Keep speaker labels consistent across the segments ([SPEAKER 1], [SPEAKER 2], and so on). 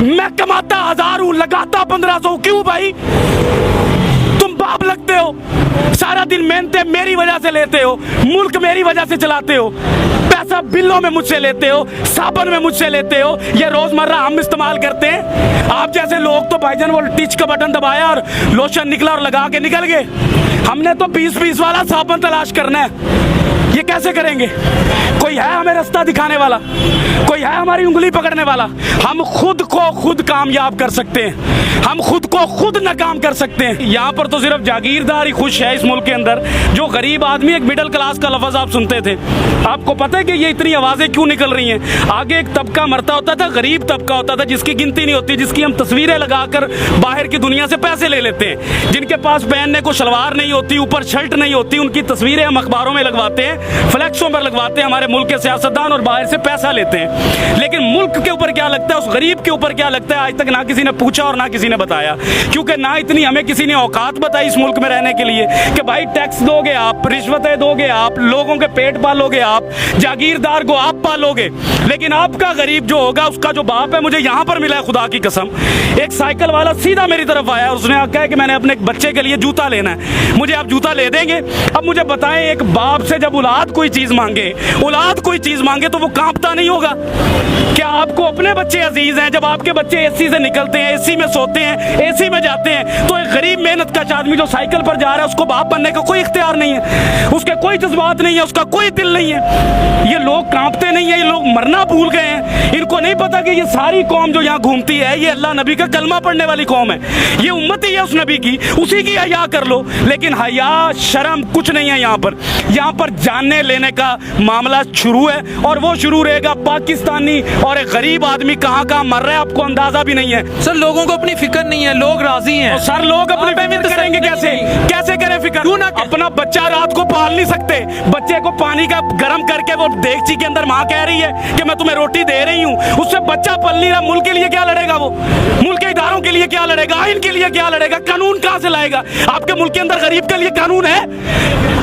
[SPEAKER 1] मैं कमाता 1000 हूं, लगाता 1500। क्यों भाई? तुम बाप लगते हो, सारा दिन मेहनतें मेरी वजह से लेते हो, मुल्क मेरी वजह से चलाते हो, पैसा बिलों में मुझसे लेते हो, साबुन में मुझसे लेते हो, ये रोजमर्रा हम इस्तेमाल करते हैं। आप जैसे लोग तो भाईजान वो टिच का बटन दबाया और लोशन निकला और लगा के निकल गए। हमने तो 20-20 वाला साबुन तलाश करना है। ये कैसे करेंगे? कोई है हमें रास्ता दिखाने वाला? कोई है हमारी उंगली पकड़ने वाला? हम खुद को खुद कामयाब कर सकते हैं, हम खुद को खुद नाकाम कर सकते हैं। यहाँ पर तो सिर्फ जागीरदार ही खुश है इस मुल्क के अंदर। जो गरीब आदमी, एक मिडिल क्लास का लफ्ज आप सुनते थे, आपको पता है कि ये इतनी आवाजें क्यों निकल रही हैं? आगे एक तबका मरता होता था, गरीब तबका होता था, जिसकी गिनती नहीं होती, जिसकी हम तस्वीरें लगाकर बाहर की दुनिया से पैसे ले लेते हैं, जिनके पास पहनने को शलवार नहीं होती, ऊपर शर्ट नहीं होती, उनकी तस्वीरें हम अखबारों में लगवाते हैं, फ्लैक्सों पर लगवाते हैं, हमारे मुल्क के सियासतदान, और बाहर से पैसा लेते हैं। लेकिन मुल्क के ऊपर क्या लगता है, उस गरीब के ऊपर क्या लगता है, आज तक ना किसी ने पूछा और ना किसी ने बताया। क्योंकि ना इतनी हमें किसी ने औकात बताई इस मुल्क में रहने के लिए कि भाई टैक्स दोगे आप, रिश्वतें दोगे आप, लोगों के पेट पालोगे आप, जागीरदार को आप पालोगे। लेकिन आपका गरीब जो होगा, उसका जो बाप है, मुझे यहाँ पर मिला है खुदा की कसम, एक साइकिल वाला सीधा मेरी तरफ आया, उसने कहा कि मैंने अपने बच्चे के लिए जूता लेना है, मुझे आप जूता ले देंगे? अब मुझे बताएं, एक बाप से जब औलाद कोई चीज मांगे, औलाद कोई चीज मांगे, तो वो कांपता नहीं होगा? क्या आपको अपने बच्चे अजीज हैं? जब आपके बच्चे एसी से निकलते हैं, एसी में सोते हैं, एसी में जाते हैं, तो एक गरीब मेहनत का आदमी जो साइकिल पर जा रहा है, उसको बाप बनने का कोई इख्तियार नहीं है, उसके कोई जज्बात नहीं है, उसका कोई दिल नहीं है। ये लोग कांपते नहीं है, ये लोग मरना भूल गए हैं। इनको नहीं पता कि ये सारी कौम जो यहाँ घूमती है, ये अल्लाह नबी का कलमा पढ़ने वाली कौम है, ये उम्मत ही है उस नबी की, उसी की हया कर लो। लेकिन हया शर्म कुछ नहीं है यहाँ पर। यहाँ पर जानने लेने का मामला शुरू है, और वो शुरू रहेगा। पाकिस्तानी और एक गरीब आदमी कहाँ कहाँ मर रहा है, आपको अंदाजा भी नहीं है।
[SPEAKER 2] सर, लोगों को अपनी फिक्र नहीं है, लोग राजी हैं।
[SPEAKER 1] सर, लोग अपनी फिक्र करेंगे कैसे? कैसे करें फिक्र? अपना बच्चा रात को पाल नहीं सकते, बच्चे को पानी का गर्म करके वो देगची के अंदर माँ कह रही है कि मैं तुम्हें रोटी दे रही हूँ, उससे बच्चा पल नहीं रहा। मुल्क के लिए क्या लड़ेगा वो? मुल्क के इदारों के लिए क्या लड़ेगा? आइन के लिए क्या लड़ेगा? कानून कहाँ से लाएगा? आपके मुल्क के अंदर गरीब के लिए कानून है?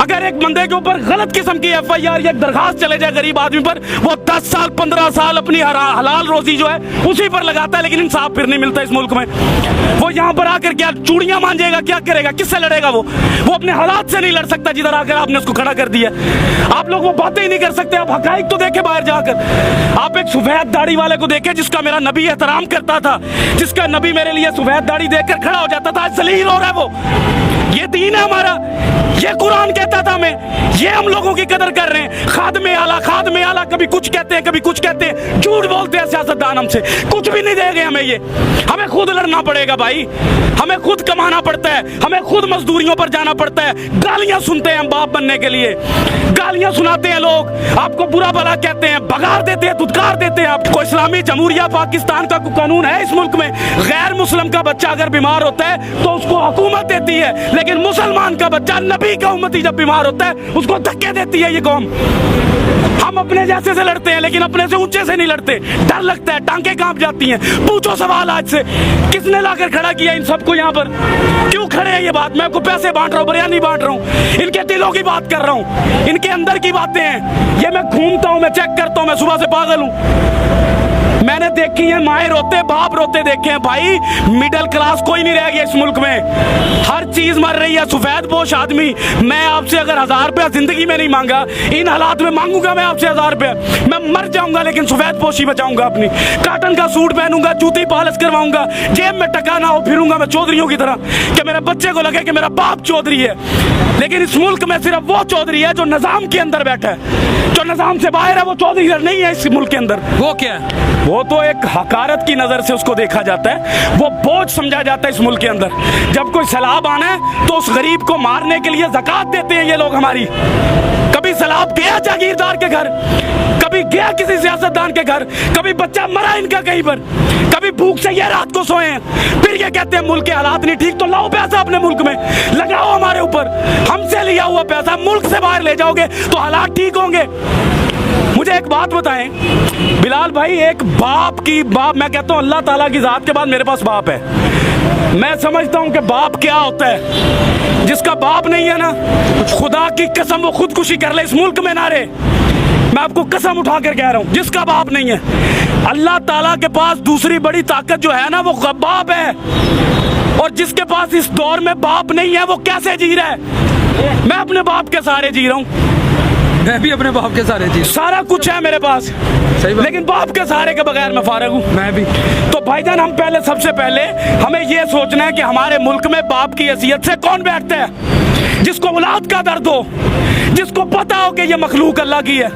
[SPEAKER 1] अगर एक बंदे के ऊपर गलत किस्म की FIR या दरखास्त चले जाए गरीब आदमी पर, वो 10 साल 15 साल अपनी हलाल रोजी जो है उसी पर लगाता है, लेकिन इंसाफ फिर नहीं मिलता इस मुल्क में। वो यहाँ पर आकर क्या चूड़ियां मांजेगा? क्या करेगा? किससे लड़ेगा? वो अपने हालात से नहीं लड़ सकता जिधर आकर आपने उसको खड़ा कर दिया। आप लोग वो बातें ही नहीं कर सकते। आप हकाइक तो देखे बाहर जाकर। आप एक सफेद दाढ़ी वाले को देखे जिसका मेरा नबी एहतराम करता था, जिसका नबी मेरे लिए सफेद दाढ़ी देखकर खड़ा हो जाता था, आज जलील हो रहा है वो। ये दीन है हमारा, ये कुरान कहता था हमें, ये हम लोगों की कदर कर रहे हैं। खादमे आला कभी कुछ कहते हैं, कभी कुछ कहते हैं, झूठ बोलते हैं सियासतदान हमसे, कुछ भी नहीं देंगे हमें। ये हमें खुद लड़ना पड़ेगा भाई, हमें खुद कमाना पड़ता है, हमें खुद मजदूरियों पर जाना पड़ता है। गालियां सुनते हैं हम बाप बनने के लिए, गालियां सुनाते हैं लोग, आपको बुरा भला कहते हैं, भगार देते हैं, धुतकार देते हैं। आपको इस्लामी जमहूरिया पाकिस्तान का कानून है इस मुल्क में, गैर मुस्लिम का बच्चा अगर बीमार होता है तो उसको हुकूमत देती है, लेकिन मुसलमान का बच्चा, नबी का उम्मती जब बीमार होता है उसको धक्के देती है ये कौम। हम अपने जैसे से लड़ते हैं, लेकिन अपने से ऊंचे से नहीं लड़ते। डर लगता है, टांगे कांप जाती हैं। पूछो सवाल आज से, किसने लाकर खड़ा किया इन सबको यहाँ पर? क्यों खड़े हैं? ये बात मैं आपको पैसे बांट रहा हूँ, बयानी बांट रहा हूँ, इनके दिलों की बात कर रहा हूँ, इनके अंदर की बातें हैं। ये मैं घूमता हूँ, मैं चेक करता हूँ, मैं सुबह से पागल हूँ। मैंने देखी है माए रोते, बाप रोते देखे हैं भाई। मिडिल क्लास कोई नहीं रह गया इस मुल्क में, हर चीज मर रही है। सफेद पोश आदमी, मैं आपसे अगर 1000 रुपया जिंदगी में नहीं मांगा, इन हालात में मांगूंगा मैं आपसे 1000 रुपया, मैं मर जाऊंगा, लेकिन सफेद पोशी बचाऊंगा अपनी। काटन का सूट पहनूंगा, जूती पॉलिश करवाऊंगा, जेब में टका ना हो, फिरूंगा मैं चौधरियों की तरह कि मेरे बच्चे को लगे कि मेरा बाप चौधरी है। लेकिन इस मुल्क में सिर्फ वो चौधरी है जो निजाम के अंदर बैठा है, जो निजाम से बाहर है वो चौधरी नहीं है इस मुल्क के अंदर।
[SPEAKER 2] वो क्या है?
[SPEAKER 1] वो तो एक हकारत की नजर से उसको देखा जाता है, वो बोझ समझा जाता है इस मुल्क के अंदर। जब कोई सैलाब आना है तो उस गरीब को मारने के लिए ज़कात देते हैं ये लोग हमारी। कभी सैलाब गया जागीरदार के घर, कभी गया किसी सियासतदान के घर, कभी बच्चा मरा इनका कहीं पर, कभी भूख से ये रात को सोए हैं, फिर ये कहते हैं मुल्क के हालात नहीं ठीक। तो लाओ पैसा अपने मुल्क में, लगाओ हमारे ऊपर, हमसे लिया हुआ पैसा मुल्क से बाहर ले जाओगे तो हालात ठीक होंगे। मुझे एक बात बताएं बिलाल भाई, एक बाप मैं कहता हूं अल्लाह ताला की जात के बाद मेरे पास बाप है। मैं समझता हूं कि बाप क्या होता है। जिसका बाप नहीं है ना, खुदा की कसम वो खुदकुशी कर ले इस मुल्क में ना रहे। मैं आपको कसम उठा कर कह रहा हूं, जिसका बाप नहीं है, अल्लाह ताला के पास दूसरी बड़ी ताकत जो है ना वो बाप है। और जिसके पास इस दौर में बाप नहीं है वो कैसे जी रहा है? मैं अपने बाप के सहारे जी रहा हूं,
[SPEAKER 2] मैं भी अपने बाप के सहारे जी।
[SPEAKER 1] सारा कुछ है मेरे पास,
[SPEAKER 2] सही बात।
[SPEAKER 1] लेकिन बाप के सहारे के बगैर मैं फारिग हूं।
[SPEAKER 2] मैं भी।
[SPEAKER 1] तो भाईजान हम पहले सबसे पहले हमें यह सोचना है कि हमारे मुल्क में बाप की हैसियत से कौन बैठता है? जिसको औलाद का दर्द हो, जिसको पता हो कि ये मखलूक अल्लाह की है,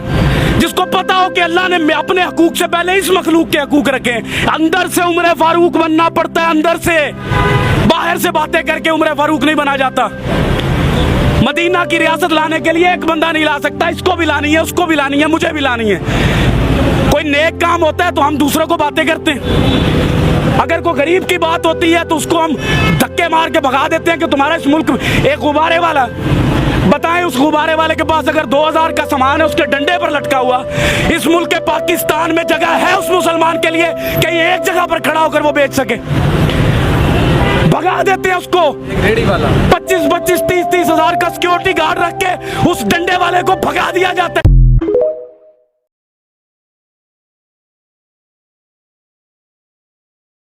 [SPEAKER 1] जिसको पता हो कि अल्लाह ने अपने हकूक से पहले इस मखलूक के हकूक रखे। अंदर से उम्र फारूक बनना पड़ता है, अंदर से, बाहर से बातें करके उम्र फारूक नहीं बना जाता। मदीना की रियासत लाने के लिए एक बंदा नहीं ला सकता, इसको भी लानी है, उसको भी लानी है, मुझे भी लानी है। कोई नेक काम होता है तो हम दूसरों को बातें करते हैं, अगर कोई गरीब की बात होती है तो उसको हम धक्के मार के भगा देते हैं कि तुम्हारा इस मुल्क एक गुब्बारे वाला, बताएं उस गुब्बारे वाले के पास अगर 2000 का सामान है उसके डंडे पर लटका हुआ, इस मुल्क के पाकिस्तान में जगह है उस मुसलमान के लिए कि ये एक जगह पर खड़ा होकर वो बेच सके? भगा देते हैं उसको।
[SPEAKER 2] रेडी वाला
[SPEAKER 1] 25-25, 30-30 हजार का सिक्योरिटी गार्ड रख के उस डंडे वाले को भगा दिया जाता है।